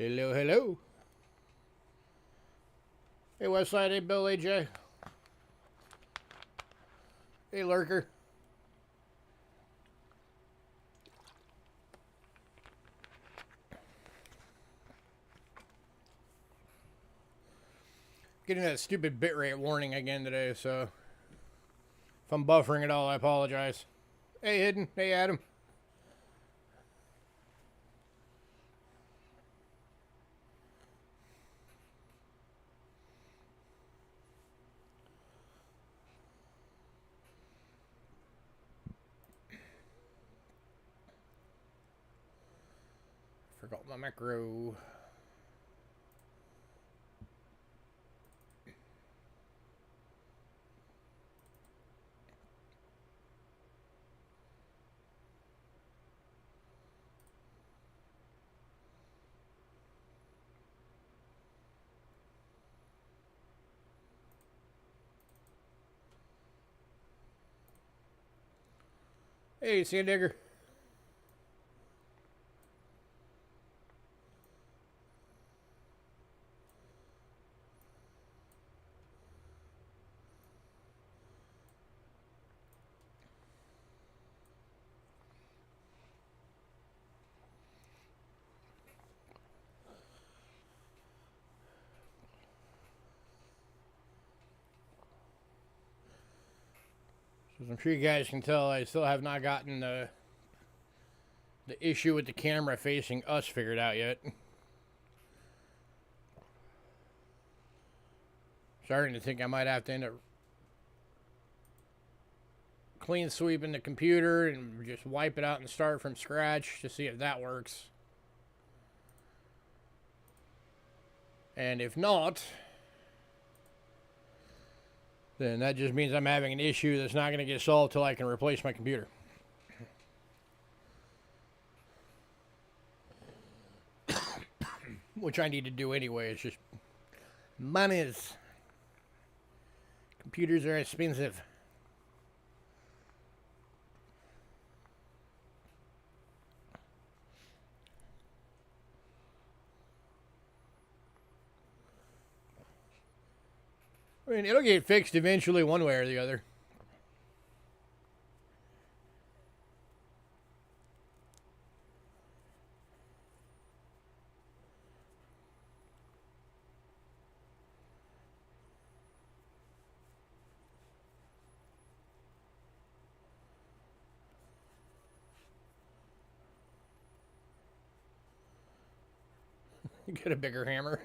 Hello, hello. Hey, Westside. Hey, Bill, AJ. Hey, Lurker. Getting that stupid bitrate warning again today, so if I'm buffering at all, I apologize. Hey, Hidden. Hey, Adam. Forgot my macro. Hey, Sandigger. As I'm sure you guys can tell, I still have not gotten the issue with the camera facing us figured out yet. Starting to think I might have to end up clean sweeping the computer and just wipe it out and start from scratch to see if that works. And if not, then that just means I'm having an issue that's not going to get solved till I can replace my computer. Which I need to do anyway. It's just monies. Computers are expensive. I mean, it'll get fixed eventually one way or the other. Get a bigger hammer.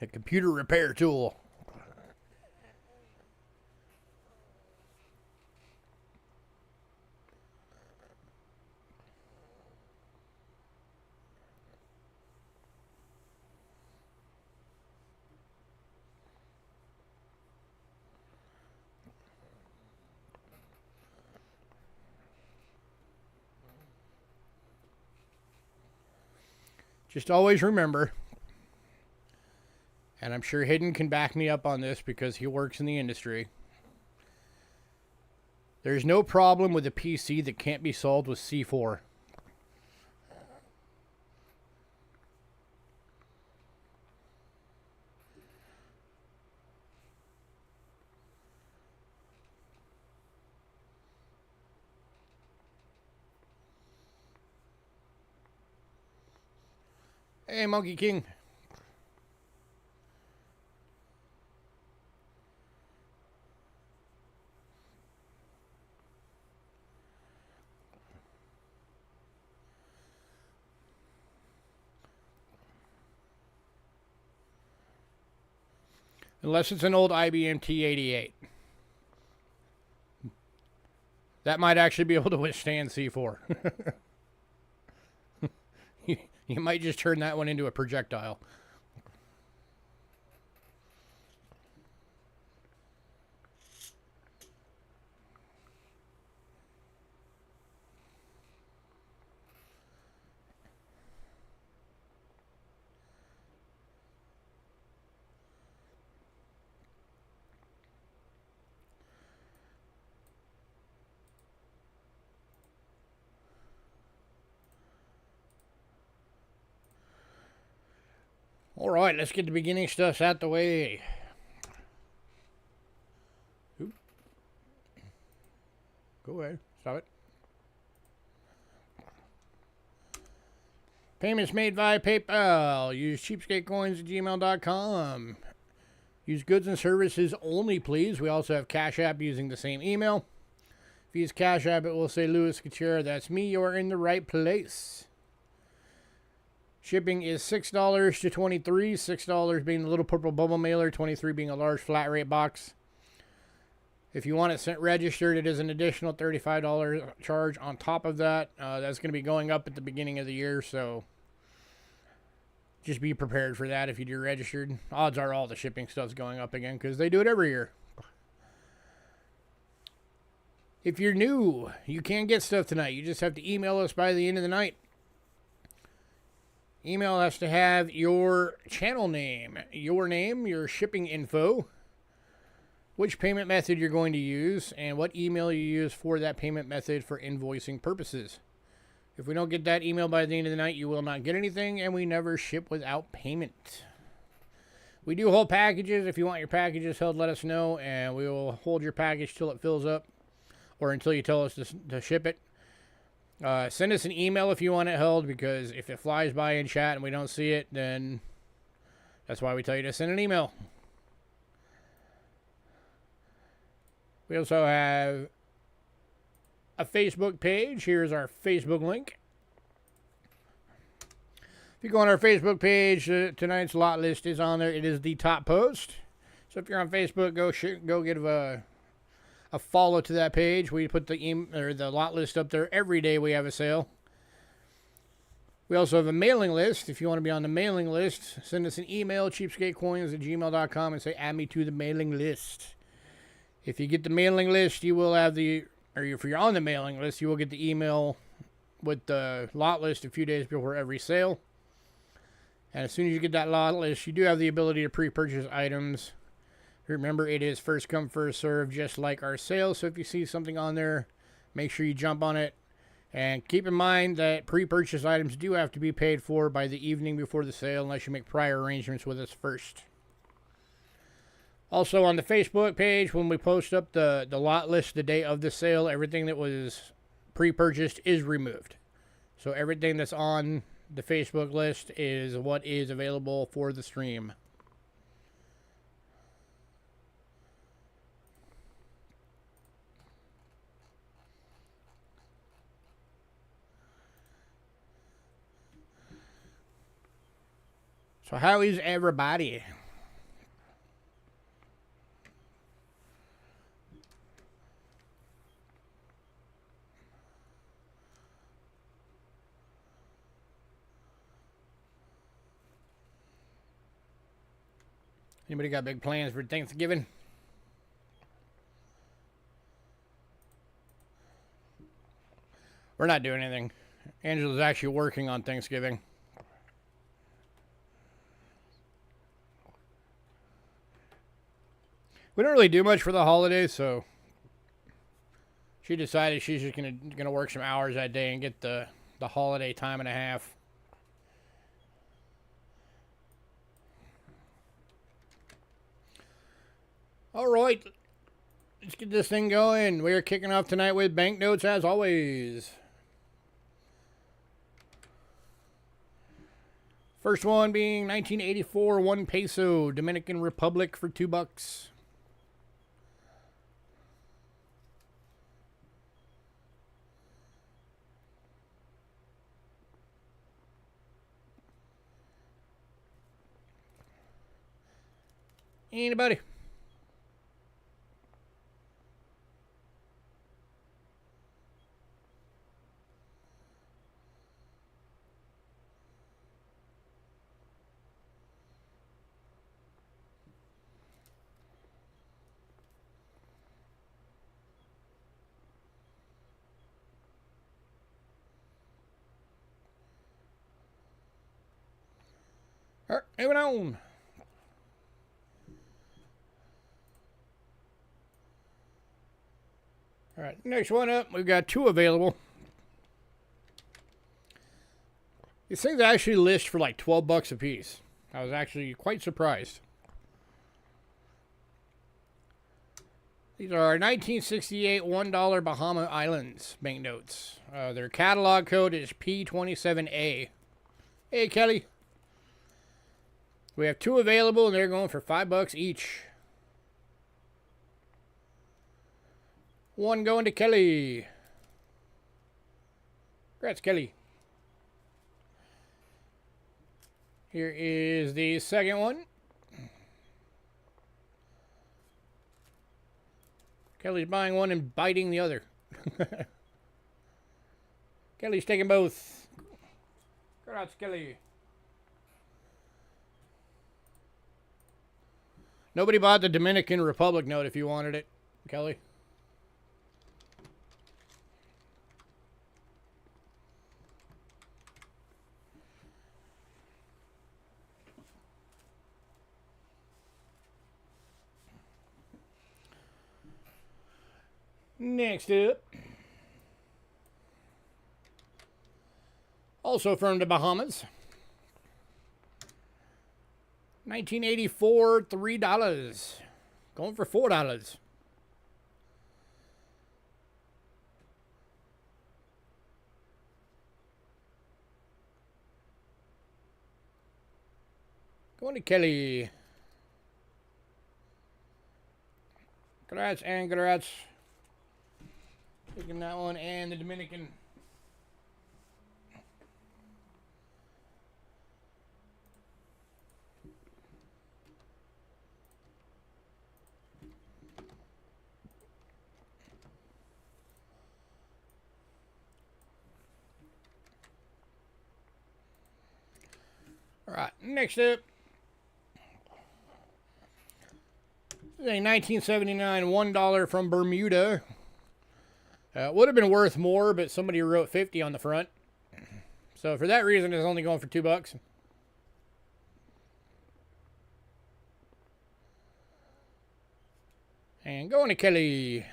A computer repair tool. Just always remember, and I'm sure Hidden can back me up on this because he works in the industry, there's no problem with a PC that can't be solved with C4. Hey, Monkey King. Unless it's an old IBM T88. That might actually be able to withstand C4. You might just turn that one into a projectile. All right, let's get the beginning stuff out the way. Oop. Go ahead. Stop it. Payments made via PayPal. Use Cheapskate Coins at gmail.com. Use goods and services only, please. We also have Cash App using the same email. If you use Cash App, it will say Louis Couture. That's me. You are in the right place. Shipping is $6 to $23. $6 being the little purple bubble mailer, $23 being a large flat rate box. If you want it sent registered, it is an additional $35 charge on top of that. That's going to be going up at the beginning of the year, so just be prepared for that if you do registered. Odds are all the shipping stuff's going up again because they do it every year. If you're new, you can get stuff tonight. You just have to email us by the end of the night. Email has to have your channel name, your shipping info, which payment method you're going to use, and what email you use for that payment method for invoicing purposes. If we don't get that email by the end of the night, you will not get anything, and we never ship without payment. We do hold packages. If you want your packages held, let us know, and we will hold your package till it fills up, or until you tell us to ship it. Send us an email if you want it held, because if it flies by in chat and we don't see it, then that's why we tell you to send an email. We also have a Facebook page. Here's our Facebook link. If you go on our Facebook page, tonight's lot list is on there. It is the top post. So if you're on Facebook, go give a follow to that page. We put the lot list up there every day we have a sale. We also have a mailing list. If you want to be on the mailing list, send us an email, cheapskatecoins at gmail.com, and say, add me to the mailing list. If you get the mailing list, you will have if you're on the mailing list, you will get the email with the lot list a few days before every sale. And as soon as you get that lot list, you do have the ability to pre-purchase items. Remember, it is first come, first serve, just like our sale. So if you see something on there, make sure you jump on it. And keep in mind that pre-purchase items do have to be paid for by the evening before the sale, unless you make prior arrangements with us first. Also on the Facebook page, when we post up the lot list the day of the sale, everything that was pre-purchased is removed. So everything that's on the Facebook list is what is available for the stream. So how is everybody? Anybody got big plans for Thanksgiving? We're not doing anything. Angela's actually working on Thanksgiving. We don't really do much for the holidays, so she decided she's just gonna work some hours that day and get the holiday time and a half. All right, let's get this thing going. We are kicking off tonight with banknotes, as always. First one being 1984 1 peso, Dominican Republic for $2. Anybody? All right, moving on. All right, next one up, we've got two available. These things actually list for like $12 a piece. I was actually quite surprised. These are 1968 $1 Bahama Islands banknotes. Their catalog code is P27A. Hey, Kelly. We have 2 available, and they're going for $5 each. 1 going to Kelly. Congrats, Kelly. Here is the second one. Kelly's buying one and biting the other. Kelly's taking both. Congrats, Kelly. Nobody bought the Dominican Republic note if you wanted it, Kelly. Next up, also from the Bahamas, 1984 $3, going for $4. Going to Kelly. Congrats and congrats. Taking that one and the Dominican. All right, next up. This is a 1979 $1 from Bermuda. Would have been worth more, but somebody wrote 50 on the front. So for that reason, it's only going for $2. And going to Kelly.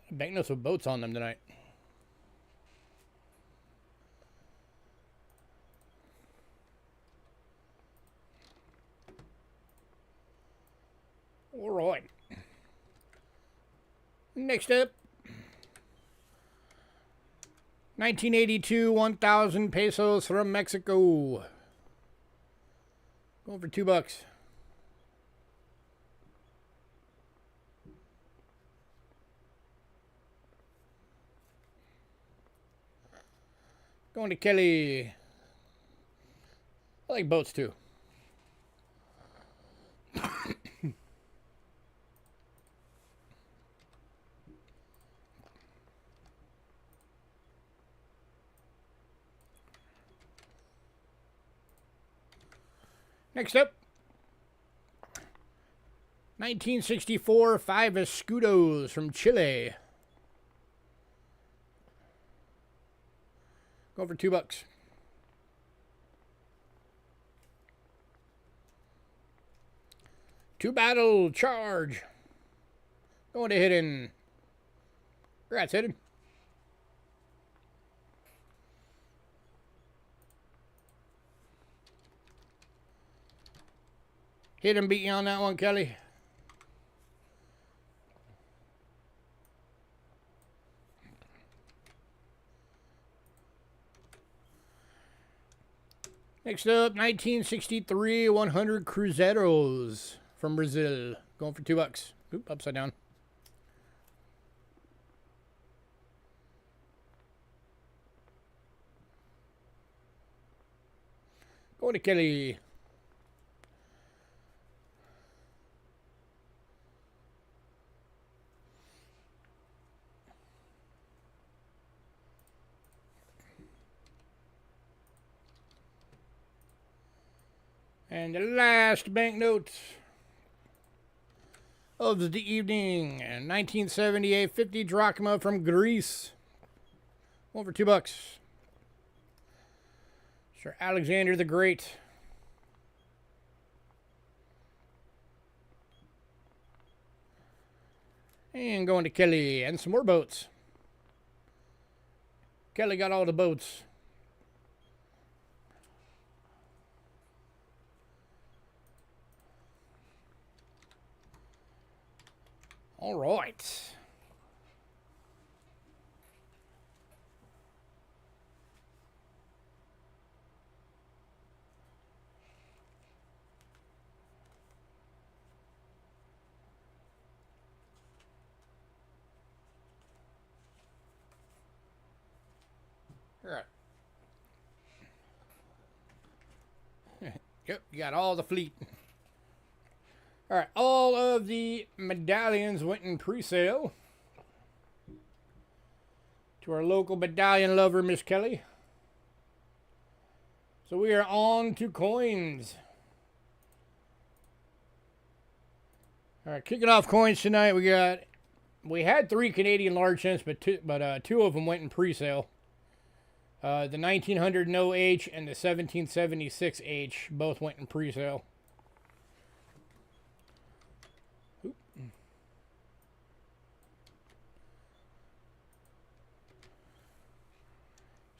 Banknotes with boats on them tonight. All right. Next up, 1982 1,000 pesos from Mexico. Going for $2. Going to Kelly. I like boats too. Next up, 1964 5 escudos from Chile. Go for $2. Two battle charge. Going to Hidden. Congrats, Hidden. Hidden beat you on that one, Kelly. Next up, 1963 100 Cruzeiros from Brazil. Going for $2. Oop, upside down. Going to Kelly. And the last banknote of the evening, 1978 50 drachma from Greece. Going for $2. Sir Alexander the Great. And going to Kelly and some more boats. Kelly got all the boats. All right. All right. Yep, you got all the fleet. All right, all of the medallions went in pre-sale to our local medallion lover, Miss Kelly. So we are on to coins. All right, kicking off coins tonight. We had 3 Canadian large cents, but two of them went in pre-sale. The 1900 No H and the 1776 H both went in pre-sale.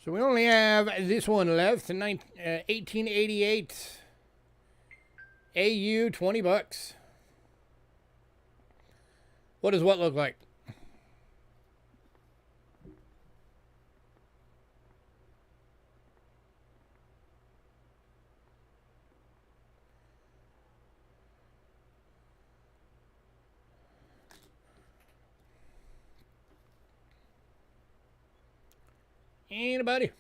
So we only have this one left, the 1888 AU, $20. What does what look like? Anybody?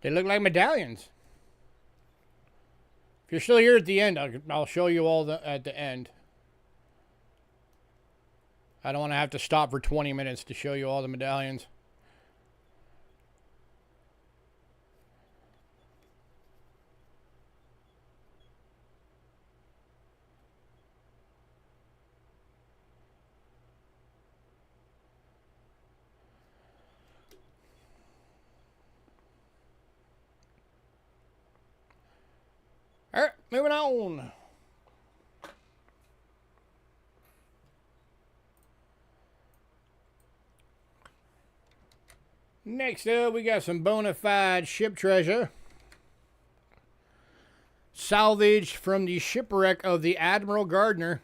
They look like medallions. If you're still here at the end, I'll show you all at the end. I don't want to have to stop for 20 minutes to show you all the medallions. All right, moving on. Next up, we got some bona fide ship treasure. Salvaged from the shipwreck of the Admiral Gardner.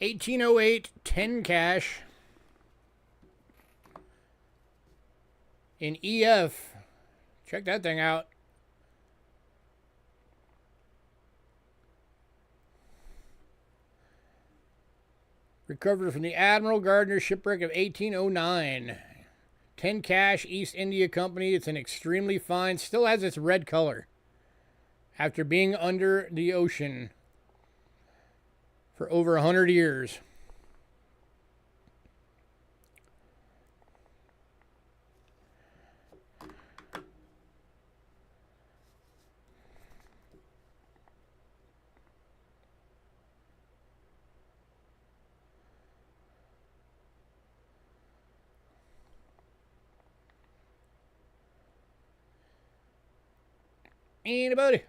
1808 10 cash. In EF. Check that thing out. Recovered from the Admiral Gardner shipwreck of 1809. 10 cash, East India Company. It's an extremely fine, still has its red color. After being under the ocean for over 100 years. Anybody?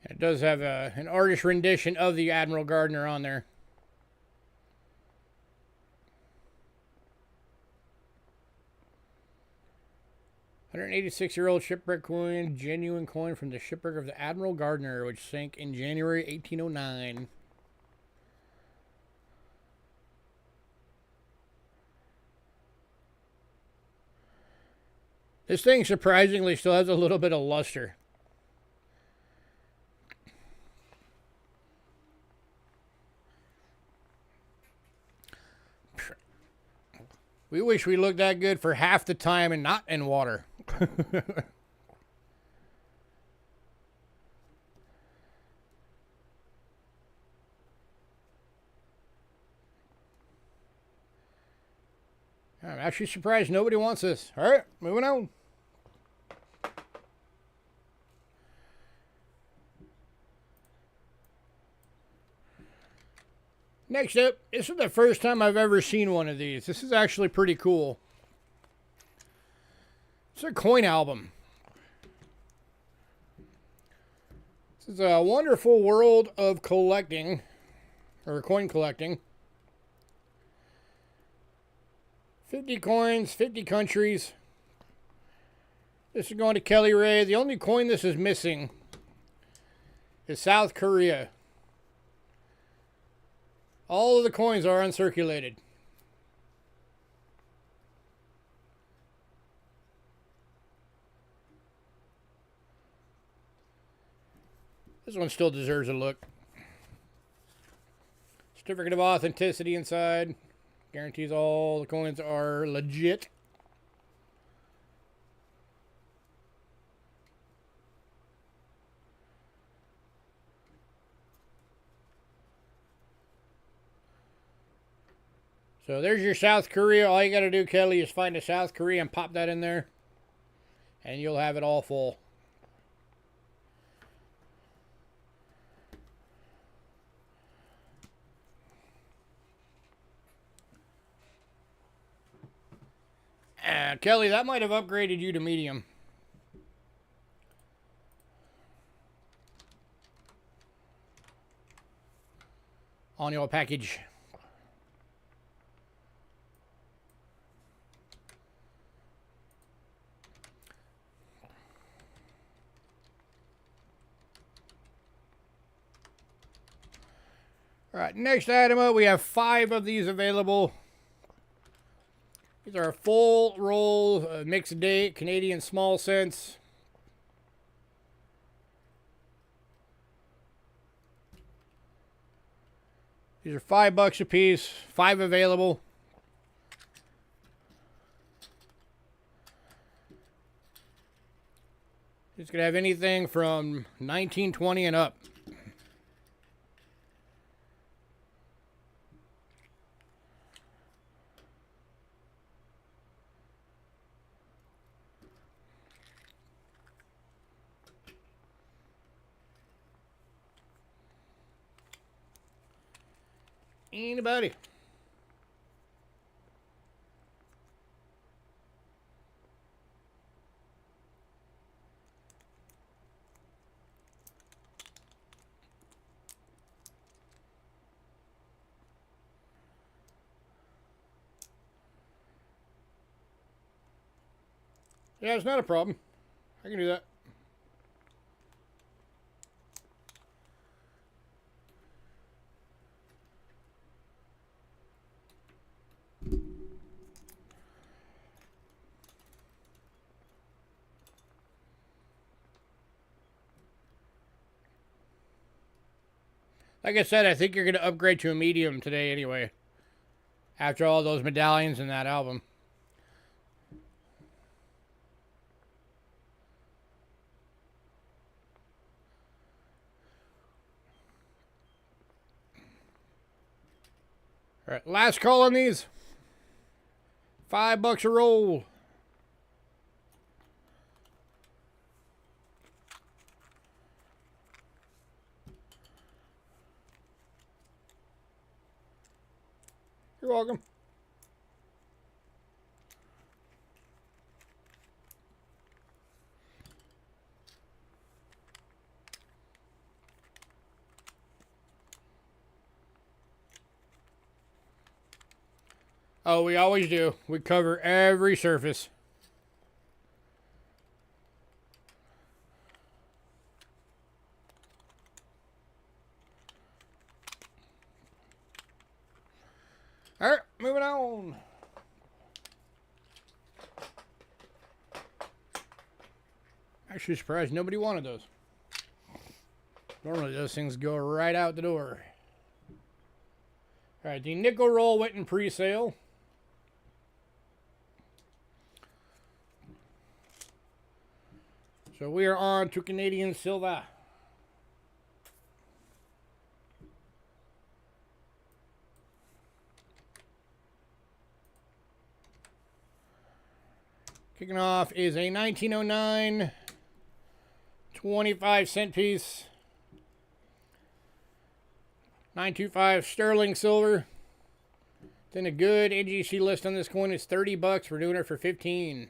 It does have an artist rendition of the Admiral Gardner on there. $186-year-old shipwreck coin, genuine coin from the shipwreck of the Admiral Gardner, which sank in January 1809. This thing surprisingly still has a little bit of luster. We wish we looked that good for half the time and not in water. I'm actually surprised nobody wants this. All right, moving on. Next up, this is the first time I've ever seen one of these. This is actually pretty cool. It's a coin album. This is a wonderful world of collecting, or coin collecting. 50 coins, 50 countries. This is going to Kelly Ray. The only coin this is missing is South Korea. All of the coins are uncirculated. This one still deserves a look. Certificate of authenticity inside. Guarantees all the coins are legit. So there's your South Korea. All you got to do, Kelly, is find a South Korea and pop that in there. And you'll have it all full. Kelly, that might have upgraded you to medium. On your package. All right, next item up, we have 5 of these available. These are a full roll, mixed date, Canadian small cents. These are $5 a piece, 5 available. It's gonna have anything from 1920 and up. Anybody? Yeah, it's not a problem. I can do that. Like I said, I think you're going to upgrade to a medium today anyway. After all those medallions in that album. All right, last call on these. $5 a roll. You're welcome. Oh, we always do. We cover every surface. All right, moving on. Actually surprised nobody wanted those. Normally those things go right out the door. All right, the nickel roll went in pre-sale. So we are on to Canadian silver. Kicking off is a 1909 25-cent piece. 925 sterling silver. Then a good NGC list on this coin is $30. We're doing it for 15.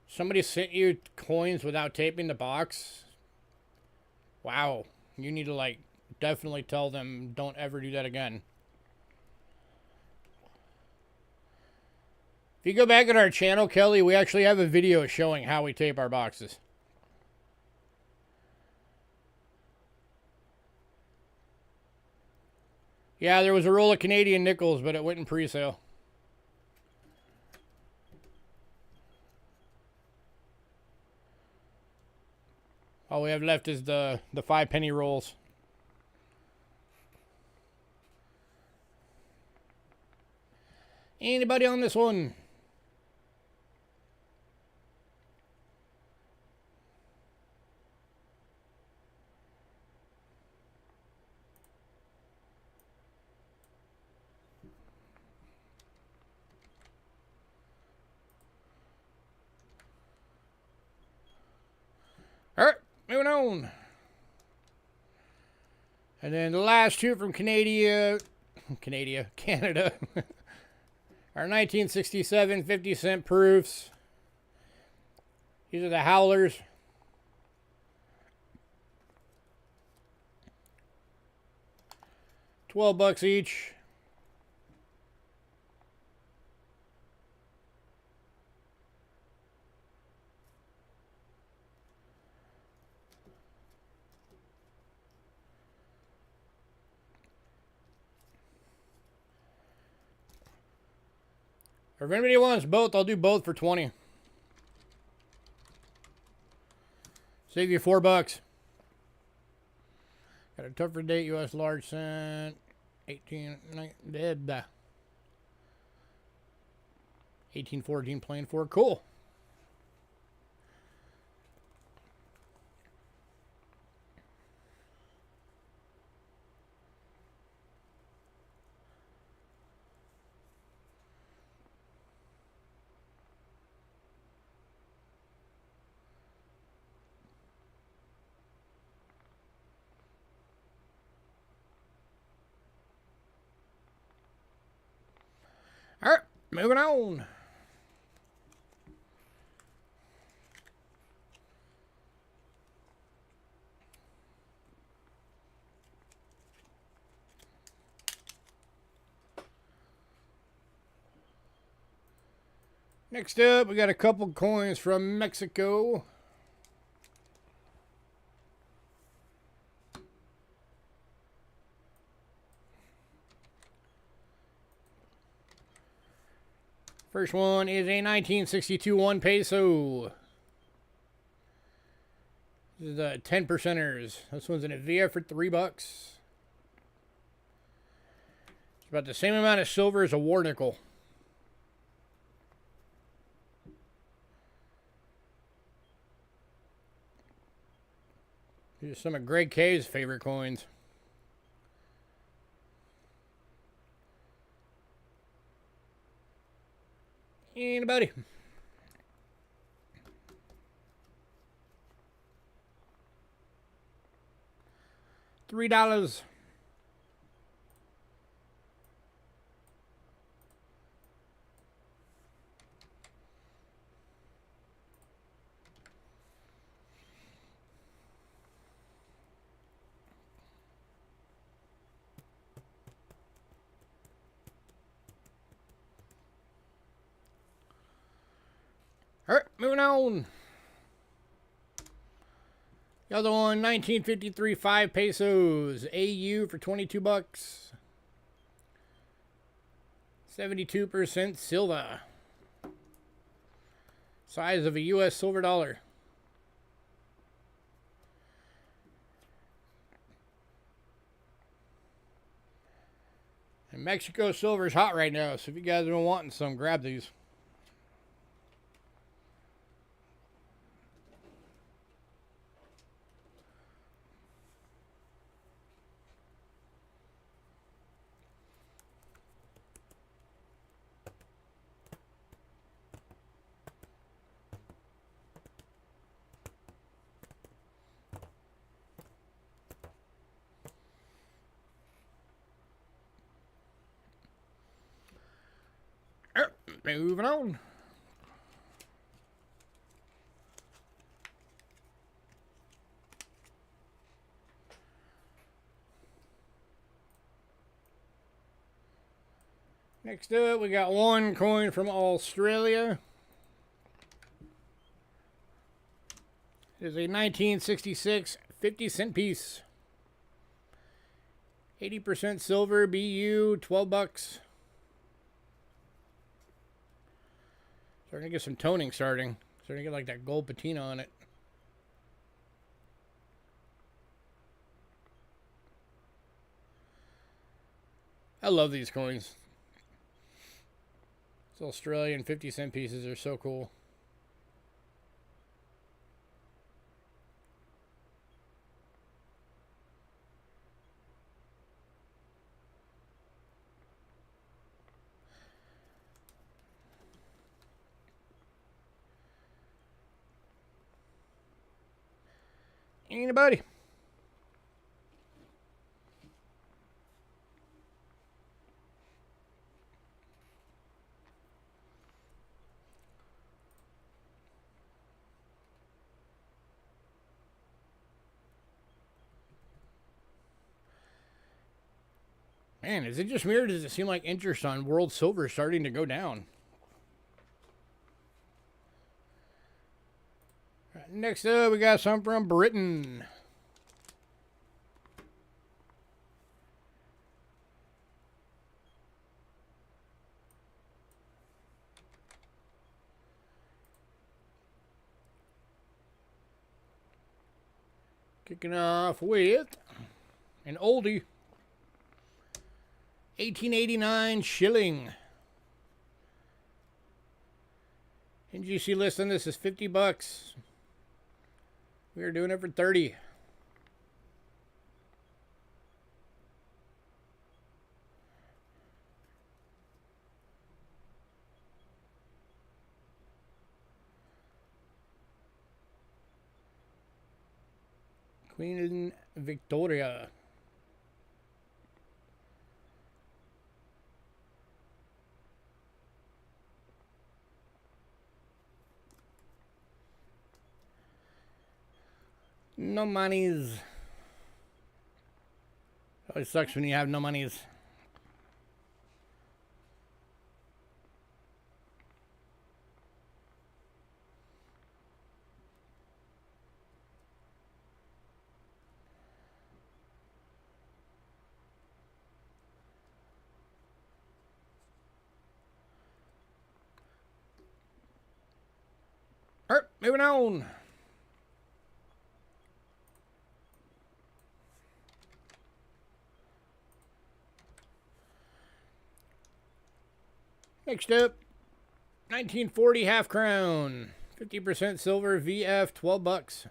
Somebody sent you coins without taping the box? Wow. You need to, like, definitely tell them don't ever do that again. If you go back on our channel, Kelly, we actually have a video showing how we tape our boxes. Yeah, there was a roll of Canadian nickels, but it went in pre-sale. All we have left is the 5-penny rolls. Anybody on this one? All right, moving on. And then the last two from Canada. Our 1967 50-cent proofs. These are the howlers. $12 each. Or if anybody wants both, I'll do both for 20. Save you $4. Got a tougher date, U.S. large cent, 1814 plain 4. Cool. All right, moving on. Next up, we got a couple coins from Mexico. First one is a 1962 1 peso. This is the 10 percenters. This one's in a Via for $3. It's about the same amount of silver as a war nickel. These are some of Greg K's favorite coins. Anybody? $3. All right, moving on. The other one, 1953 5 pesos. AU for $22. 72% silver. Size of a U.S. silver dollar. And Mexico silver is hot right now, so if you guys are wanting some, grab these. moving on. Next up, we got one coin from Australia. It is a 1966 50-cent piece. 80% silver, BU, 12 bucks. Starting to get some toning starting. Starting to get like that gold patina on it. I love these coins. These Australian 50-cent pieces are so cool. Anybody? Man, is it just me or does it seem like interest on world silver is starting to go down? Right, next up, we got some from Britain. Kicking off with an oldie. 1889 shilling. NGC list on this is 50 bucks. We are doing it for 30. Queen Victoria. No monies. Always sucks when you have no monies. All right, moving on. Next up, 1940 half crown, 50% silver, VF, 12 bucks.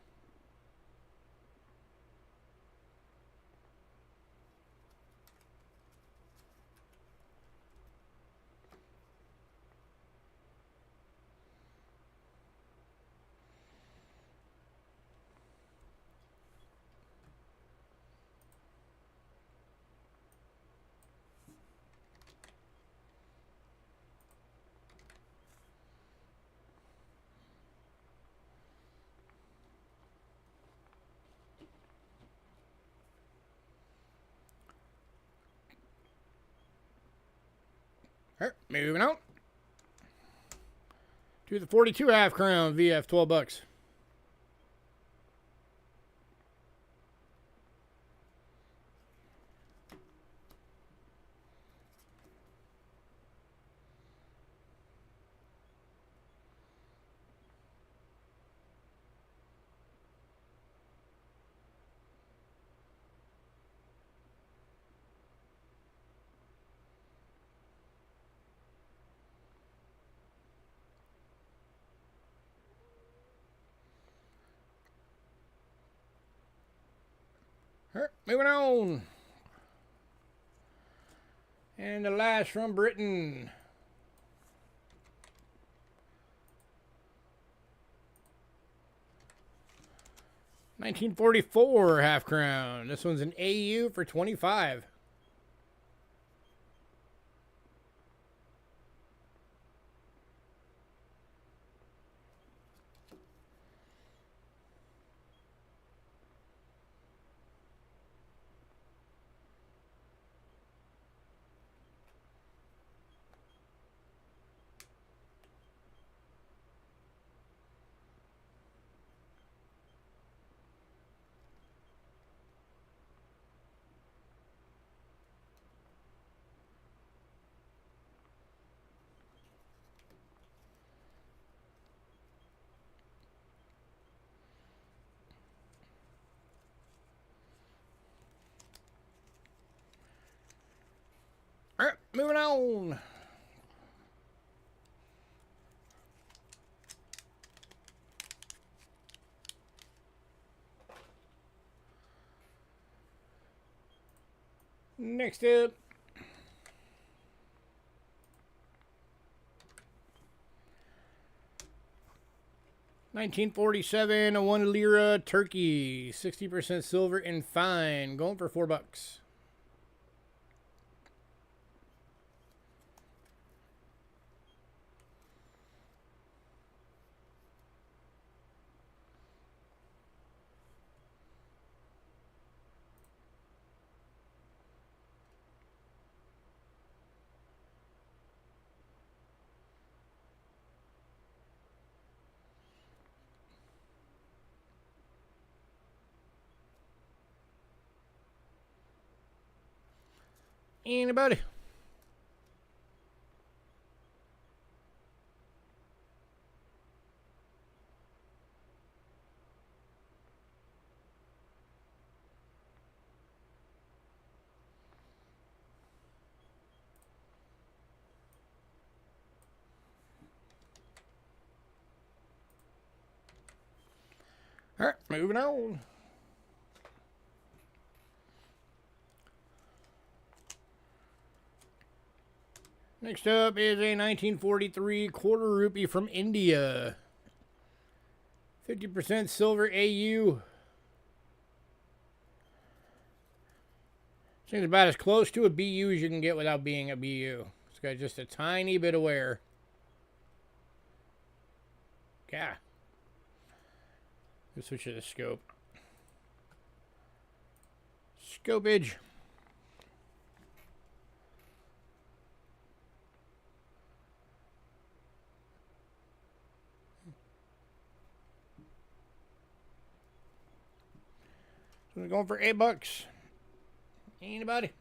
All right, moving on to the 42 half crown, VF, 12 bucks. All right, moving on. And the last from Britain. $1944 half crown. This one's an AU for 25. moving on. Next up, $19.47, a 1 lira turkey, 60% silver and fine, going for $4. Anybody? All right, moving on. Next up is a 1943 quarter rupee from India. 50% silver AU. Seems about as close to a BU as you can get without being a BU. It's got just a tiny bit of wear. Yeah. Let's switch to the scope. Scopage. So we're going for $8. Anybody?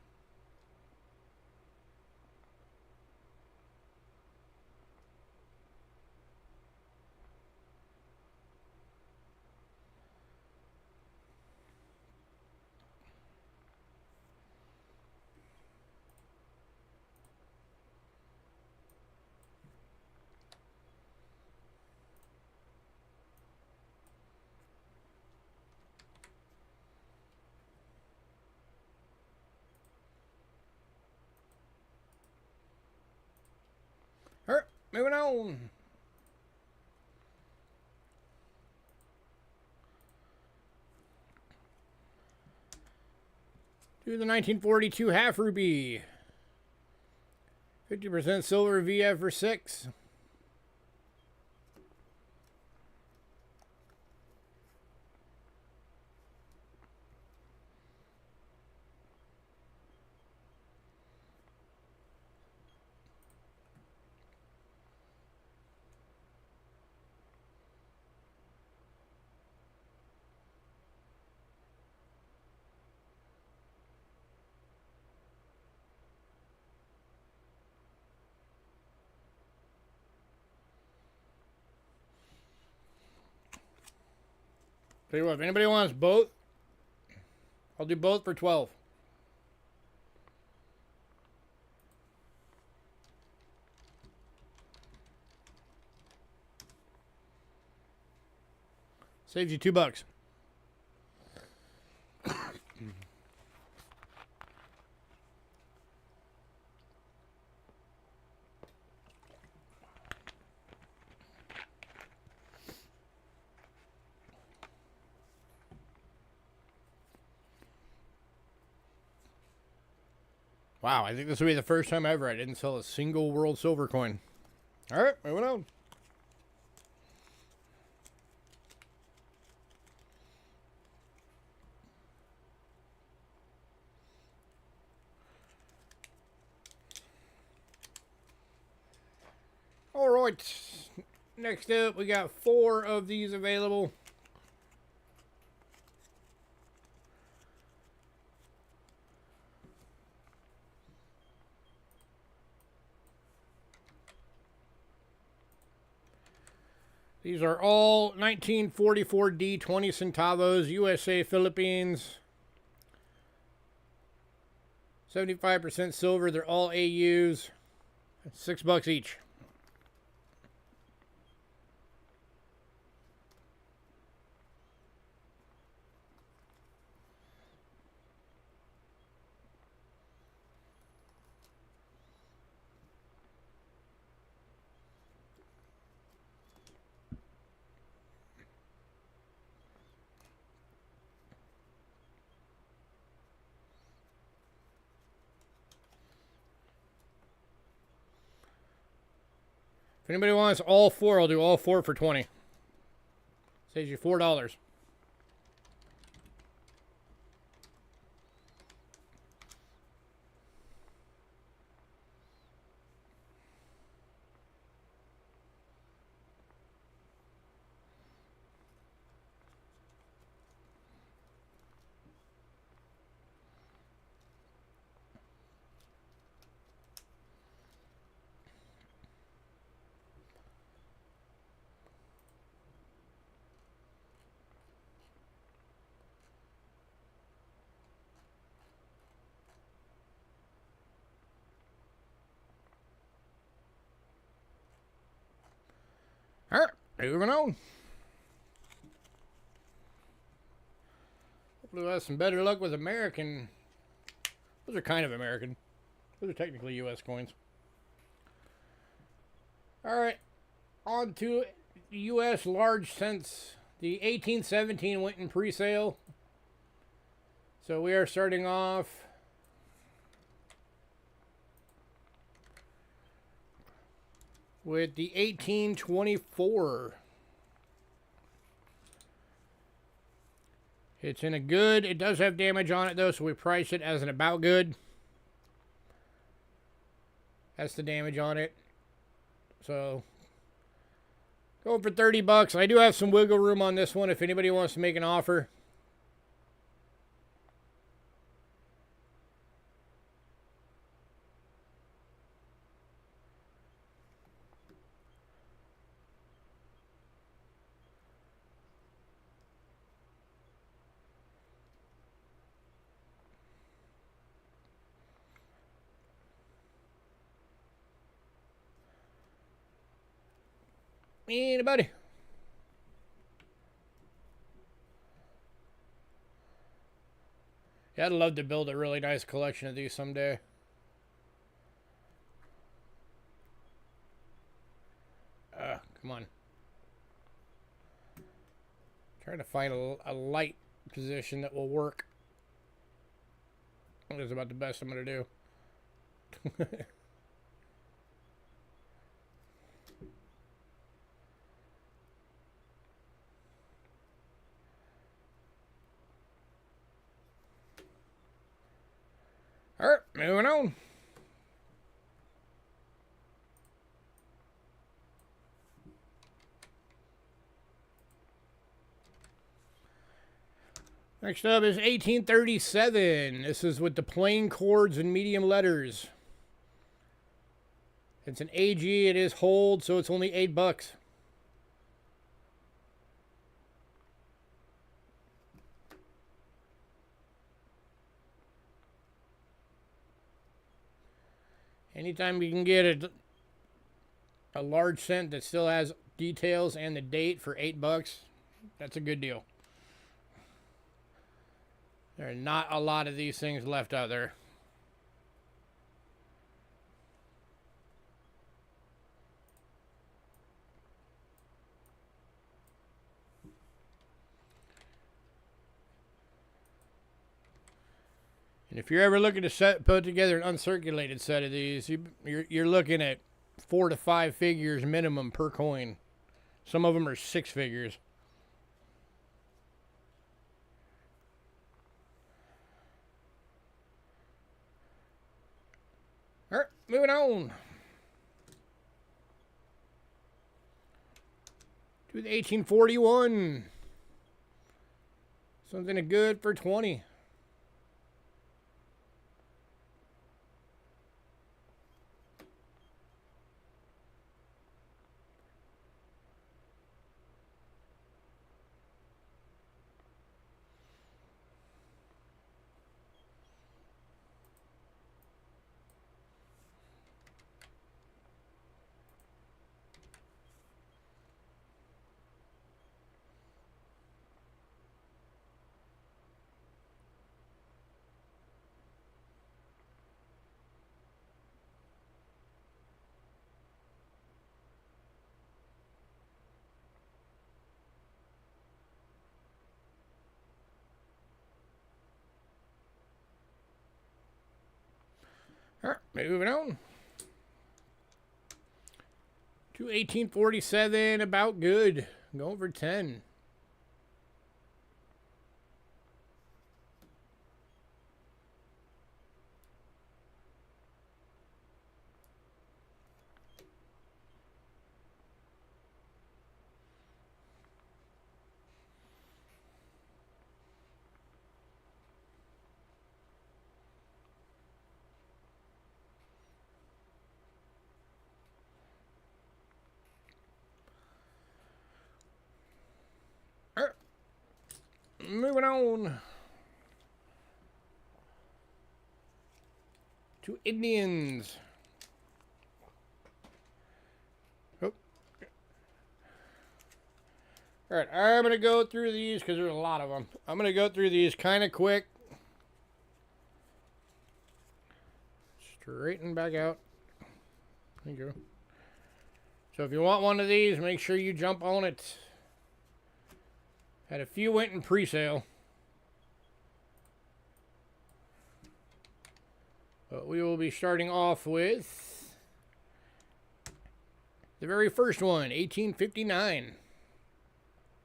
All right, moving on. To the 1942 half rupee. 50% silver VF for $6. Tell you what, if anybody wants both, I'll do both for 12. Saves you $2. Wow, I think this will be the first time ever I didn't sell a single world silver coin. All right, moving on. All right, next up we got 4 of these available. These are all 1944 D 20 centavos, USA, Philippines. 75% silver. They're all AUs. $6 each. If anybody wants all four, I'll do all four for 20. Saves you $4. All right, moving on. Hopefully we'll have some better luck with American. Those are kind of American. Those are technically U.S. coins. All right, on to U.S. large cents. The 1817 went in pre-sale. So we are starting off with the 1824. It's in a good. It does have damage on it, though, so we price it as an about good. That's the damage on it. So, going for $30. I do have some wiggle room on this one if anybody wants to make an offer. Anybody? Yeah, I'd love to build a really nice collection of these someday. Come on. Trying to find a light position that will work. That is about the best I'm going to do. All right, moving on. Next up is 1837. This is with the plain chords and medium letters. It's an AG. It is hold, so it's only $8. Anytime you can get a large cent that still has details and the date for $8, that's a good deal. There are not a lot of these things left out there. And if you're ever looking to put together an uncirculated set of these, you're looking at 4 to 5 figures minimum per coin. Some of them are 6 figures. All right, moving on to the 1841. Something good for 20. All right, moving on. To 1847, about good. Going for 10. All right, moving on. To Indians. Oh. All right, I'm going to go through these because there's a lot of them. I'm going to go through these kind of quick. Straighten back out. There you go. So if you want one of these, make sure you jump on it. Had a few went in pre-sale. But we will be starting off with the very first one, 1859.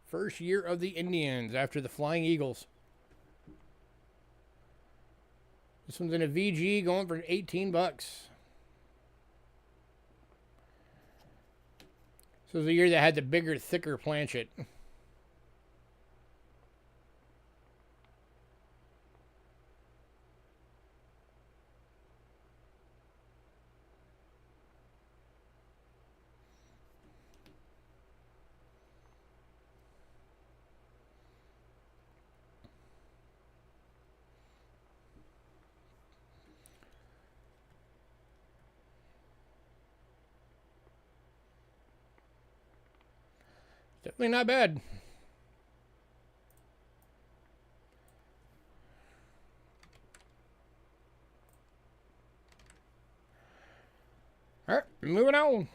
First year of the Indians after the Flying Eagles. This one's in a VG going for 18 bucks. This was the year that had the bigger, thicker planchet. Definitely not bad. All right, moving on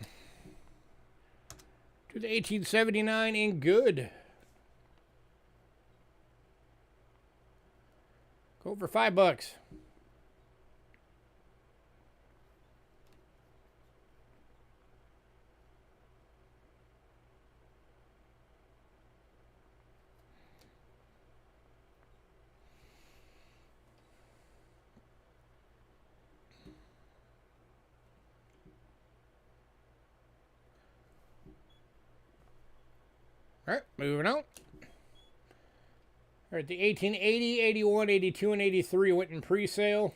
to the 1879 in good. Go for 5 bucks. All right, moving on. All right, the 1880, 81, 82, and 83 went in pre-sale.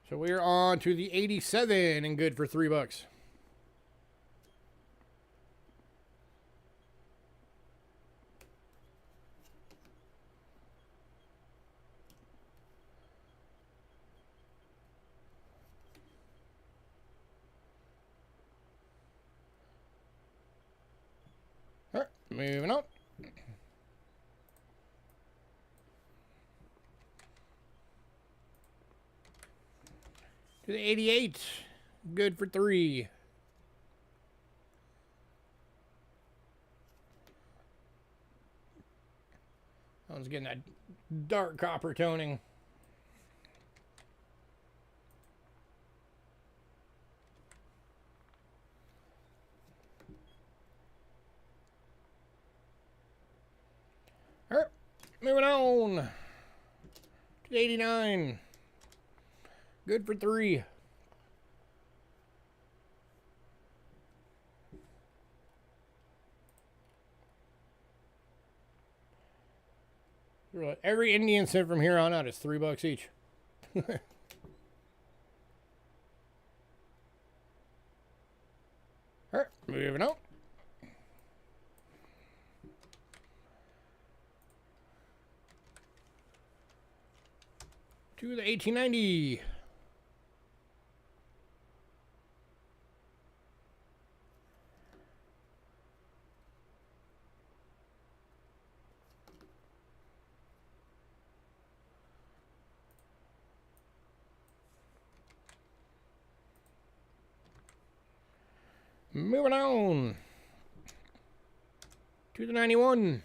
So we're on to the 87 and good for 3 bucks. All right, moving on. To the 88, good for 3. That one's getting that dark copper toning. All right, moving on to the 89. Good for 3. Every Indian cent from here on out is 3 bucks each. All right, moving on. To the 1890. Moving on to the 91.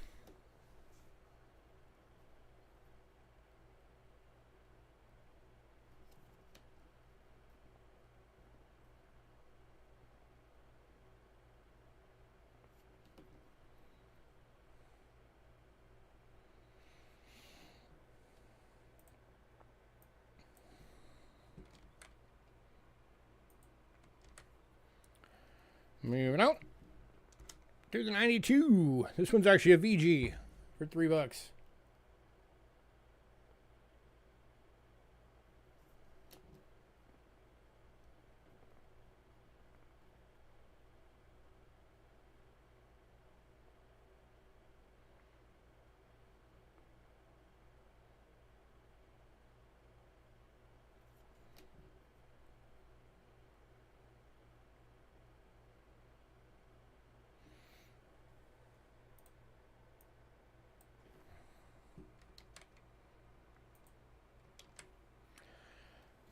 Moving out to the 92. This one's actually a VG for $3.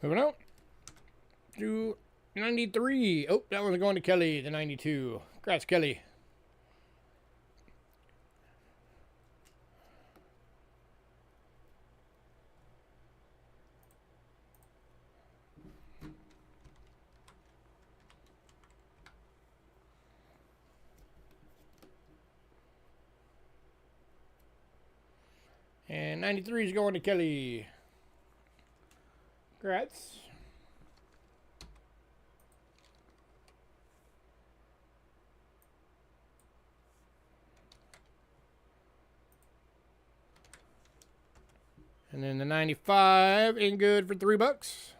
Moving out to 93. Oh, that one's going to Kelly, the 92. Congrats, Kelly. And 93 is going to Kelly. Congrats. And then the 95 in good for $3.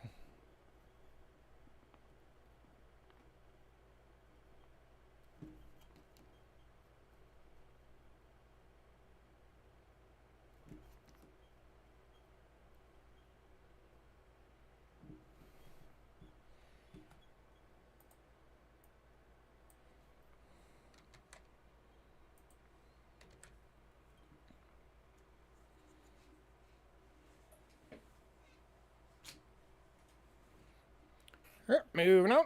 All right, moving on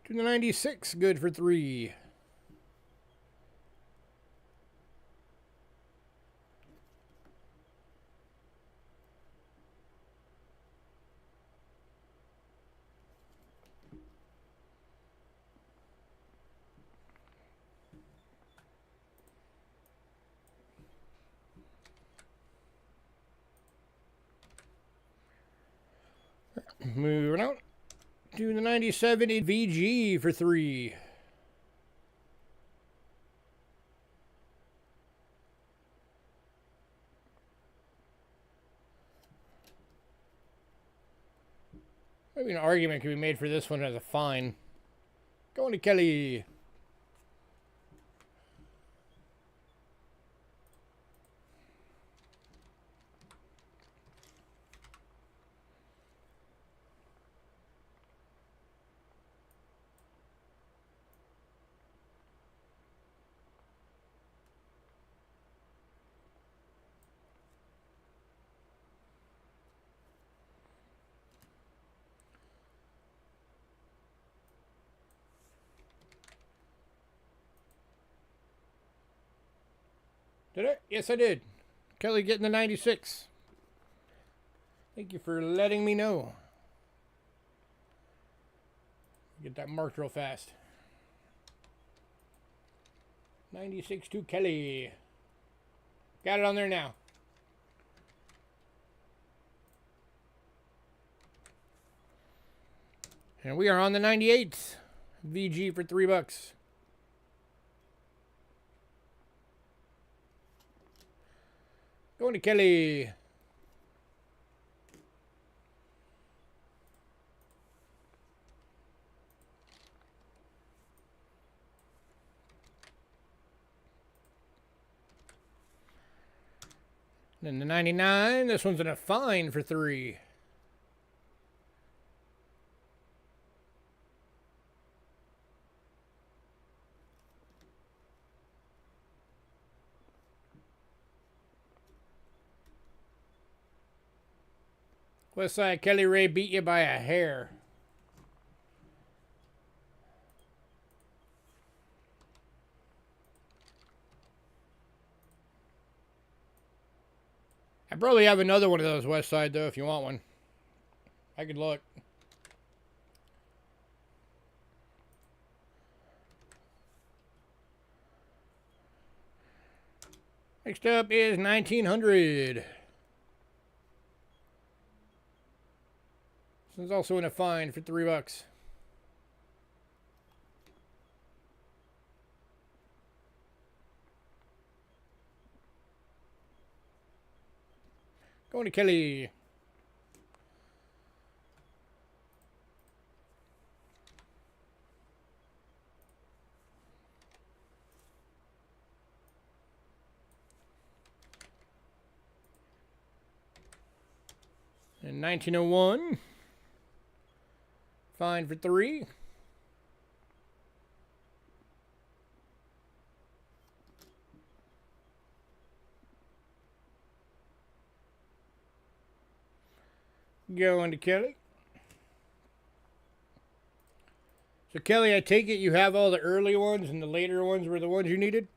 to the 96, good for $3. Moving on to the 97 in VG for $3. Maybe an argument can be made for this one as a fine. Going to Kelly. Did I? Yes, I did. Kelly getting the 96. Thank you for letting me know. Get that marked real fast. 96 to Kelly. Got it on there now. And we are on the 98th. VG for $3. Going to Kelly. Then the 99. This one's in a fine for $3. Westside Kelly Ray beat you by a hair. I probably have another one of those Westside though if you want one. I could look. Next up is 1900. This is also in a fine for $3. Going to Kelly. In 1901. Fine for 3. Going to Kelly. So, Kelly, I take it you have all the early ones and the later ones were the ones you needed?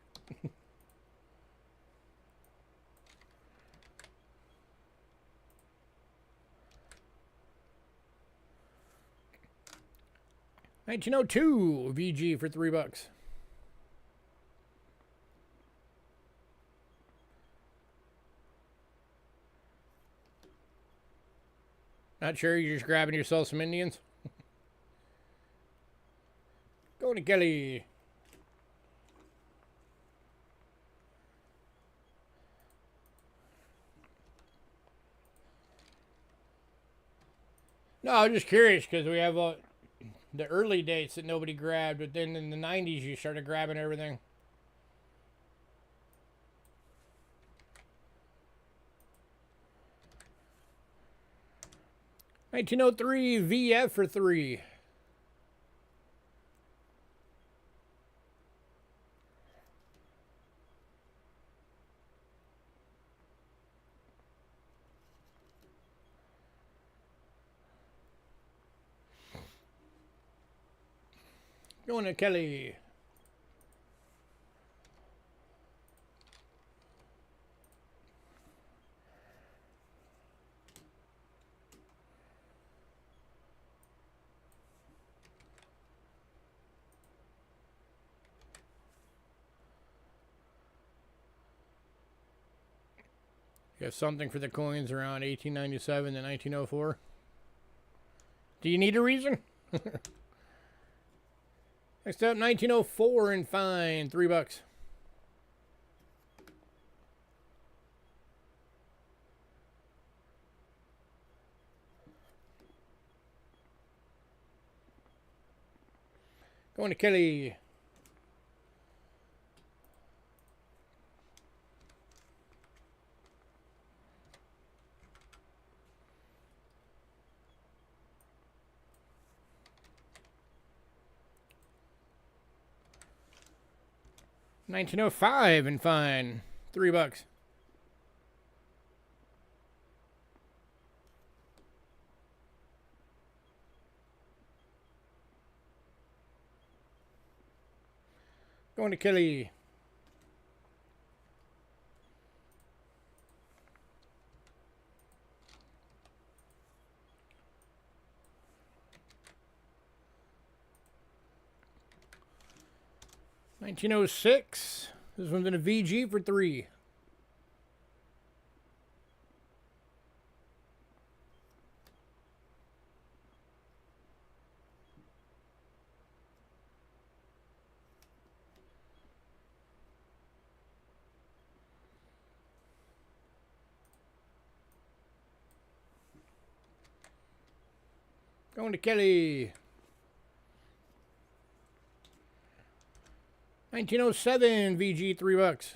1902 VG for $3. Not sure, you're just grabbing yourself some Indians? Going to Kelly. No, I was just curious because we have the early dates that nobody grabbed, but then in the 90s you started grabbing everything. $1903 VF for 3. Going to Kelly. You have something for the coins around 1897 to 1904. Do you need a reason? Next up, 1904 and fine, $3. Going to Kelly. $1905 and fine, $3. Going to Kelly. $1906. This one's in a VG for 3. Going to Kelly. 1907 VG, $3.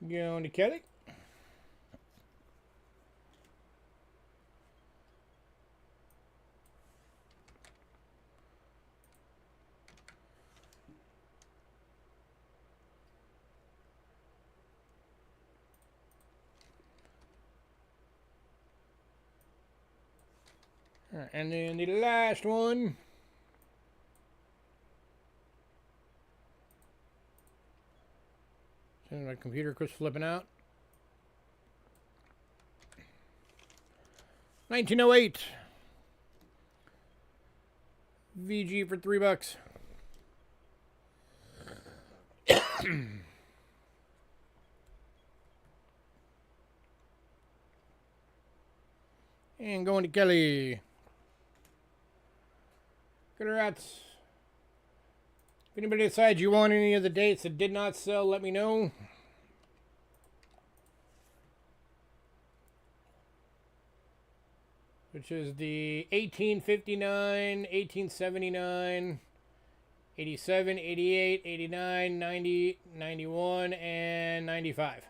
Going to Kelly. And then the last one. So my computer quits flipping out. 1908. VG for $3. And going to Kelly. Congrats. If anybody decides you want any of the dates that did not sell, let me know. Which is the 1859, 1879, 87, 88, 89, 90, 91, and 95.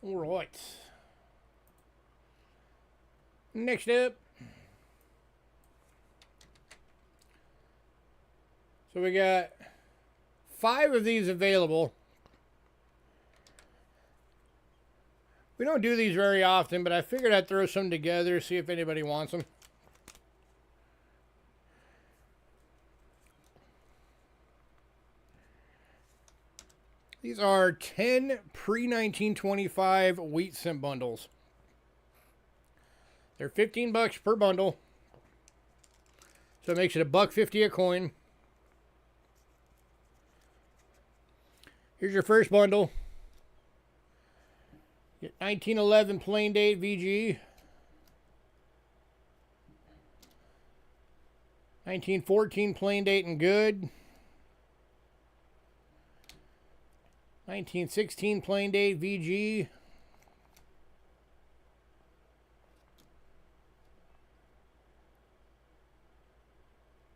All right. Next up. So we got 5 of these available. We don't do these very often, but I figured I'd throw some together, see if anybody wants them. These are 10 pre-1925 wheat cent bundles. They're $15 per bundle. So it makes it $1.50 a coin. Here's your first bundle. Get 1911 plain date VG. 1914 plain date and good. 1916 plain date VG.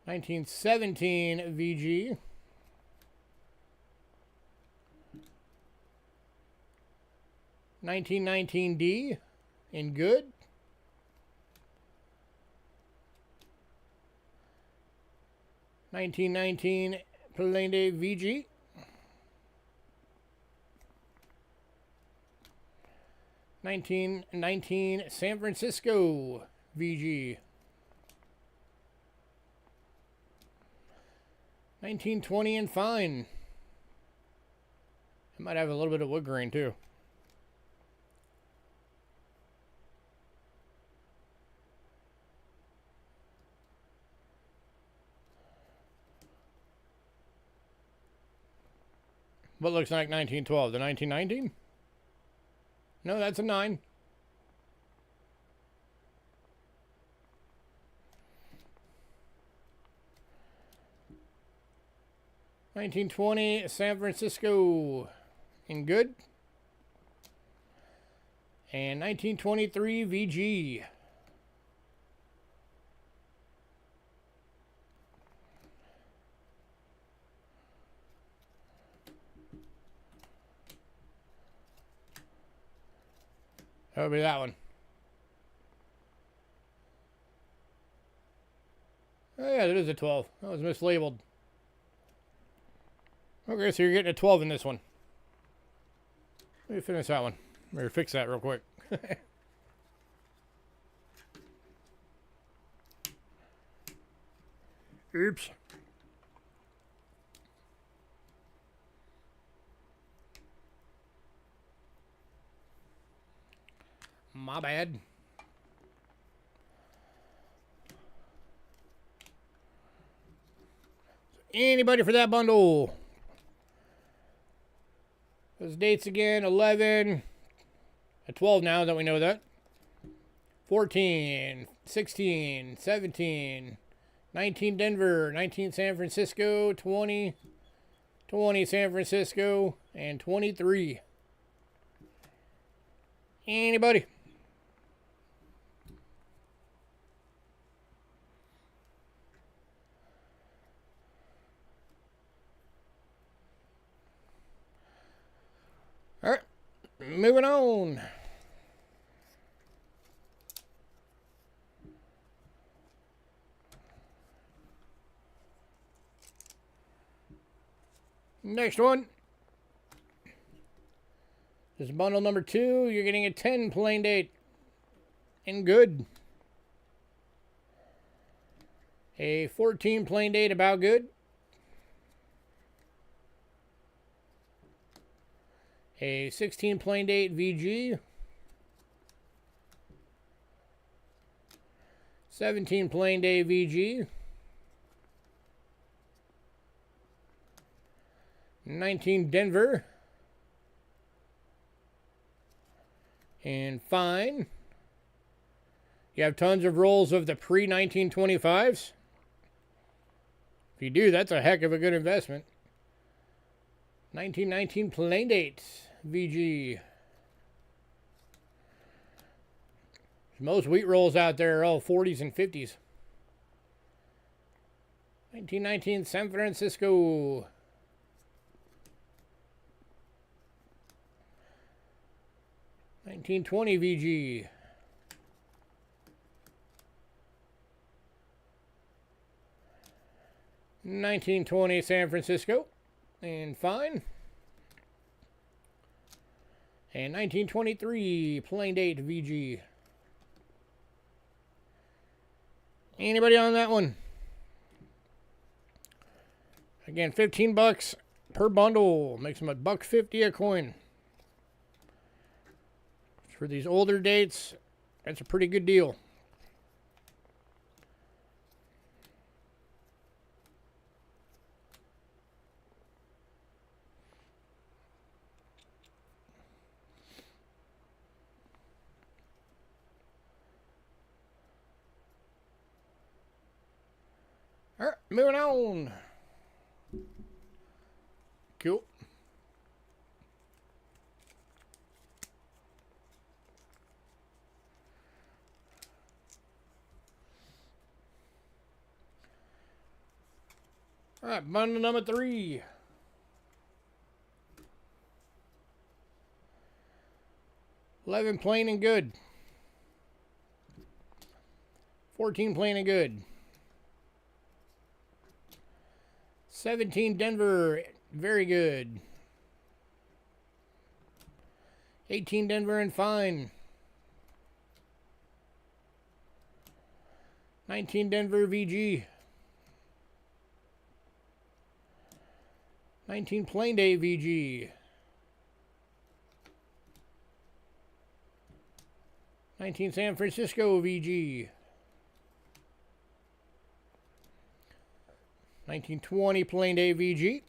1917 VG. 1919D in good. 1919 plain date VG. 1919 San Francisco VG. 1920 and fine. It might have a little bit of wood grain too. What looks like 1912? The 1919? No, that's a 9. $1920 San Francisco in good. And 1923 VG. That would be that one. Oh yeah, that is a 12. That was mislabeled. Okay, so you're getting a 12 in this one. Let me finish that one. Or fix that real quick. Oops. My bad. Anybody for that bundle? Those dates again, 11, 12 now that we know that. 14, 16, 17, 19 Denver, 19 San Francisco, 20, 20 San Francisco, and 23. Anybody? All right, moving on. Next one. This is bundle number 2. You're getting a 10 plain date in good. A 14 plain date about good. A 16 plain date VG. 17 plain day VG. 19 Denver. And fine. You have tons of rolls of the pre-1925s. If you do, that's a heck of a good investment. 1919 plain date VG. Most wheat rolls out there are all 40s and 50s. 1919 San Francisco. 1920 VG. 1920 San Francisco. And fine. And 1923 plain date VG. Anybody on that one? Again, 15 bucks per bundle. Makes them $1.50 a coin. For these older dates, that's a pretty good deal. All right, moving on. Cool. All right, bundle number 3. 11 plain and good. 14 plain and good. 17 Denver, very good. 18 Denver and fine. 19 Denver VG. 19 plain day VG. 19 San Francisco VG. 1920 plain day VG.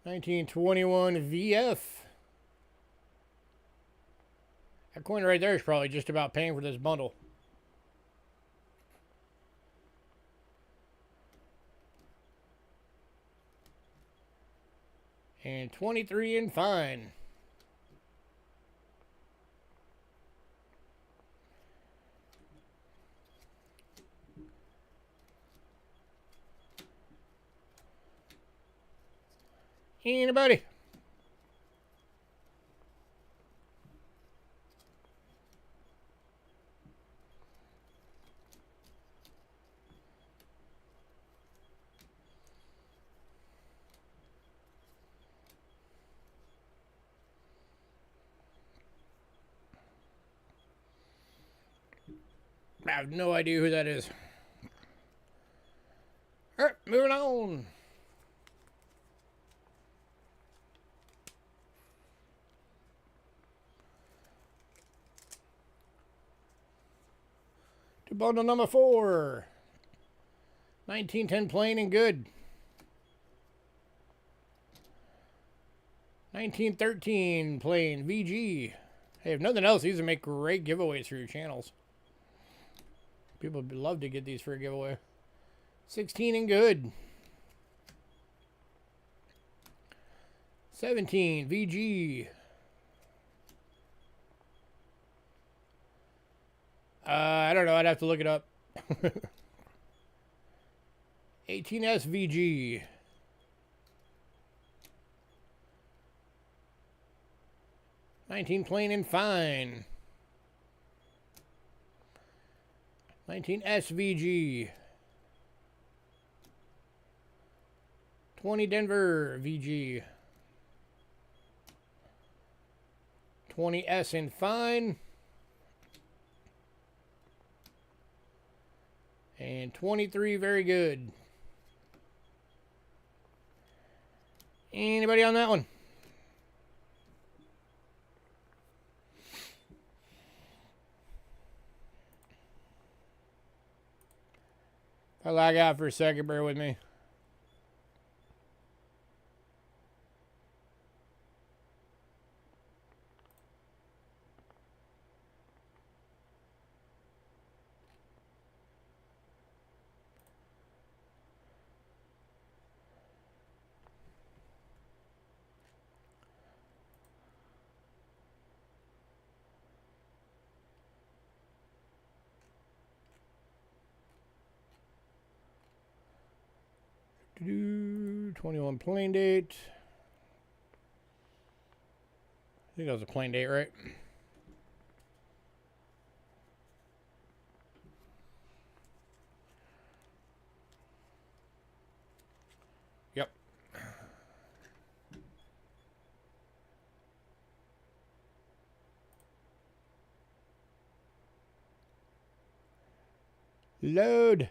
1921 VF. That coin right there is probably just about paying for this bundle. And 23 and fine. Anybody? I have no idea who that is. All right, moving on. To bundle number 4. 1910 plain and good. 1913 plain VG. Hey, if nothing else, these would make great giveaways for your channels. People would love to get these for a giveaway. 16 and good. 17 VG. I don't know. I'd have to look it up. 18 SVG. 19 plain and fine. 19 SVG. 20 Denver VG. 20 S and fine. And 23 very good. Anybody on that one? If I lag out for a second, bear with me. Do 21 plain date. I think that was a plain date, right? Yep. Load.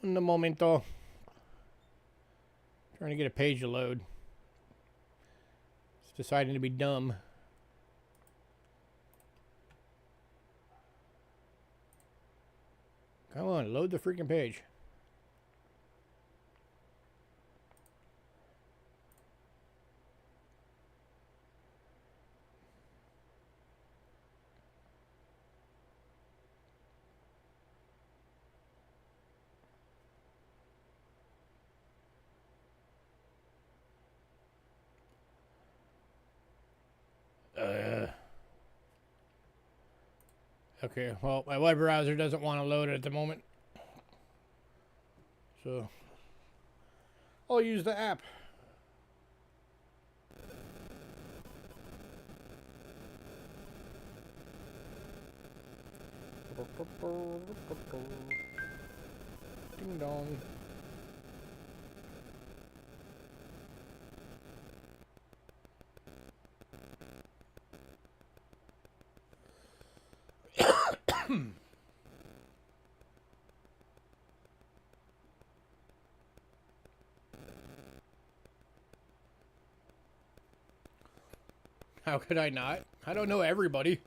Un momento. Trying to get a page to load. It's deciding to be dumb. Come on, load the freaking page. Okay, well, my web browser doesn't want to load it at the moment. So, I'll use the app. Ding dong. How could I not? I don't know everybody.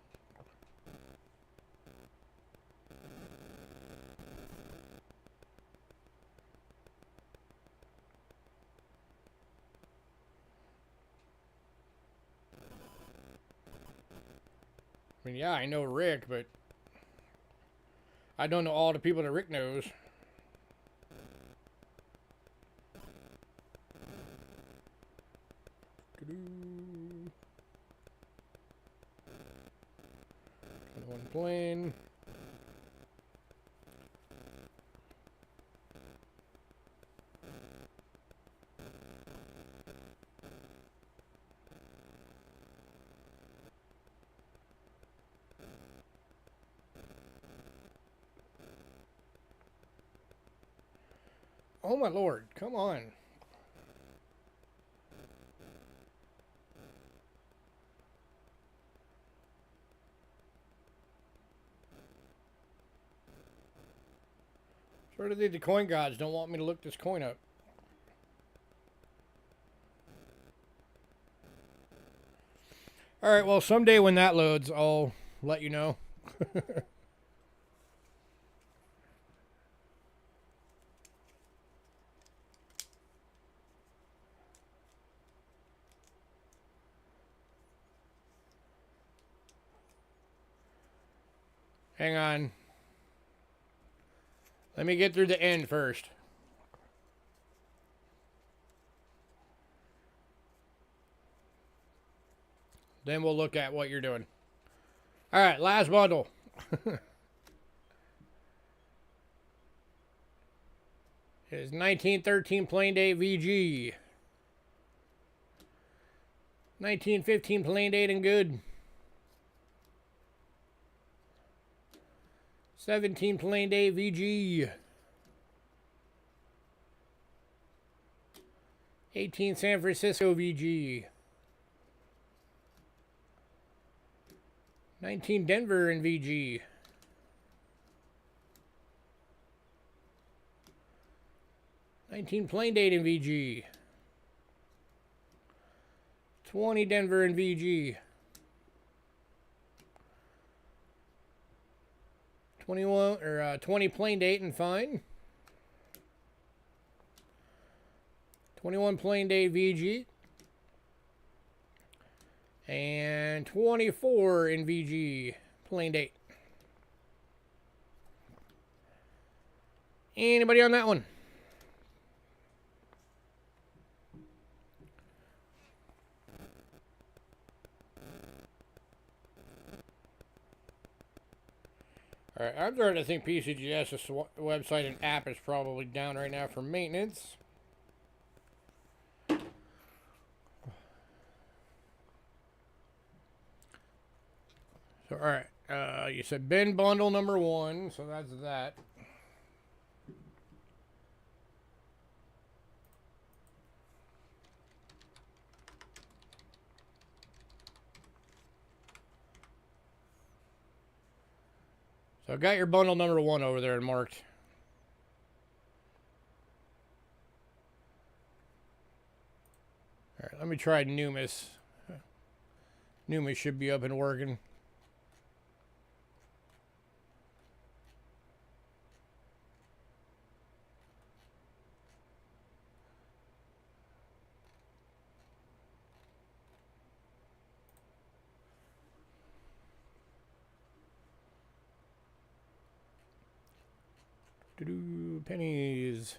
I mean, yeah, I know Rick, but I don't know all the people that Rick knows. One plane. Oh my lord, come on. Sort of the coin gods don't want me to look this coin up. Alright, well, someday when that loads, I'll let you know. Hang on. Let me get through the end first. Then we'll look at what you're doing. Alright, last bundle. It is 1913 plain date VG. 1915 plain date and good. 17 plain date VG. 18 San Francisco VG. 19 Denver in VG. 19 Plain Date in VG. 20 Denver in VG. 20 Plain Date and Fine. 21 Plain Date VG. And 24 in VG Plain Date. Anybody on that one? Alright, I'm starting to think PCGS's website and app is probably down right now for maintenance. So, alright, you said bin bundle number 1, so that's that. So I got your bundle number 1 over there and marked. Alright, let me try Numis. Numis should be up and working. Pennies.